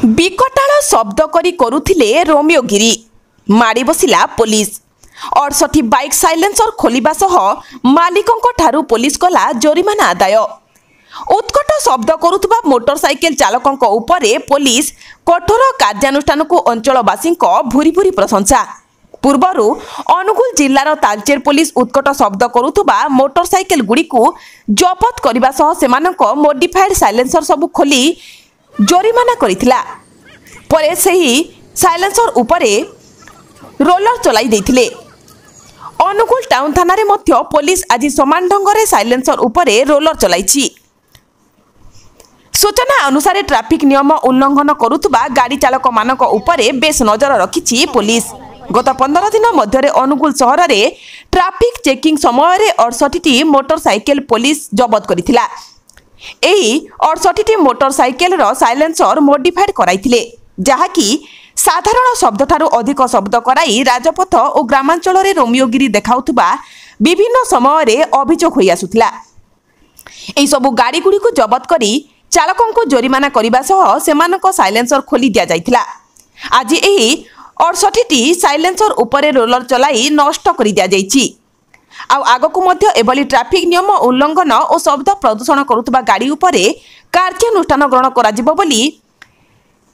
विकटाल शब्द करी करुथिले रोमियोगिरी माड़ी बसिला पुलिस 68 बाइक साइलेंसर खोलिबा सह मालिकंक ठारू पुलिस कला जोरिमाना आदाय। उत्कट शब्द करुथबा मोटरसाइकेल चालकंक उपरे पुलिस कठोर कार्यानुष्ठान को अंचलवासी भूरी भूरी प्रशंसा। पूर्वरु अनुगुल जिल्लार तालचेर पुलिस उत्कट शब्द करुथबा मोटरसाइकेल गुडी को जबत करबा सह सेमानक मोडिफाइड साइलेंसर सब खोली जोरिमाना करिथिला। परे सही साइलेंसर उपरे रोलर चलाई देथिले। अनुगुल टाउन थाना रे मध्य पुलिस आज समान ढंगरे साइलेंसर उपरे रोलर चलाइछि। सूचना अनुसार ट्रैफिक नियम उल्लंघन करुथबा गाड़ी चालक मानक उपरे बेस नजर रखिछि पुलिस। गत 15 दिन मध्य अनुगुल सहर रे ट्रैफिक चेकिंग समय 68 मोटरसाइकेल पुलिस जबत करिथिला। एही 68 मोटरसाइकेल रो साइलेंसर मोडिफाइड कराइथिले, जहाँकि साधारण शब्द ठारू अधिक शब्द कराई राजपथ और ग्रामांचल रे रोमियोगिरी देखाउथबा विभिन्न समय रे अभियोग होई आसुथिला। एही सबु गाड़ी गुडी को जबत करी चालकों को जोरिमाना करिबा सह सेमानक साइलेंसर खोली दिया जाइथिला। आज एही 68 साइलेंसर उपरे रोलर चलाई नष्ट करि दिया जाइछि। आगकू मध्य एभली ट्रैफिक नियम उल्लंघन और शब्द प्रदूषण करुथबा गाड़ी उपरे कार्यानुष्ठान ग्रहण कराजिबो बोली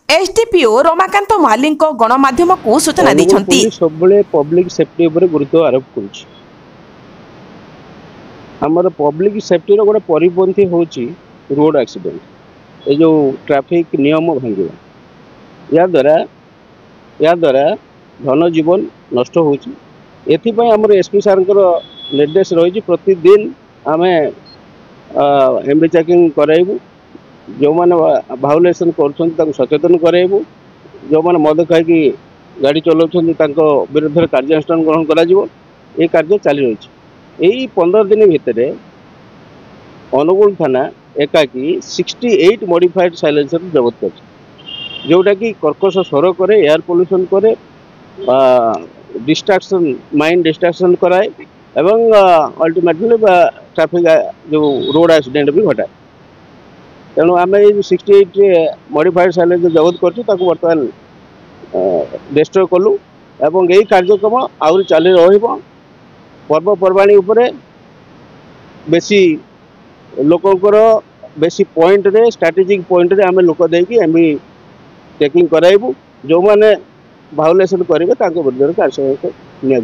एसडीपीओ रमाकांत महाली गणमाध्यम को सूचना दैछंती। सबले पब्लिक सेफ्टी उपरे गुरुत्व आरोप करूछि। हमर पब्लिक सेफ्टी रो गोटे परिपंथी होछि रोड एक्सीडेंट। ए जो ट्रैफिक नियम भांगिबा या द्वारा धन जीवन नष्ट होछि। एथिपाई आमर एसपी सार निर्देश रही प्रतिदिन आम एमडी चेकिंग कराइबू। जो मैंने भाउलेसन कर सचेतन कराइबू। जो मैंने मद खाई गाड़ी चलाउछन्ति विरुद्ध कार्यानुष्ठान ग्रहण कर कार्य चली रही। यही 15 दिन भितर अनुगुल थाना एकाकी 68 मॉडिफाइड साइलेंसर जबत कर, जोटा कि कर्कश स्वर करे, एयर पोल्यूशन करे, डिस्ट्रैक्शन माइंड डिस्ट्रैक्शन कराए एवं अल्टीमेटली ट्रैफिक जो रोड एक्सीडेंट भी घटाए। तेणु आम 68 मॉडिफाइड साइलेंसर जबत कर बर्तमान डिस्ट्रॉय कलु एवं यही कार्यक्रम आउरी चली रहिबो। पर्वपर्वाणी उपरे बेसी लोकंकर बेसी पॉइंट रे स्ट्रेटेजिक पॉइंट रे आम लोक देकी एम चेकिंग कराइबू। जो माने भाउलेसन करेंगे विरुद्ध कार्य निया।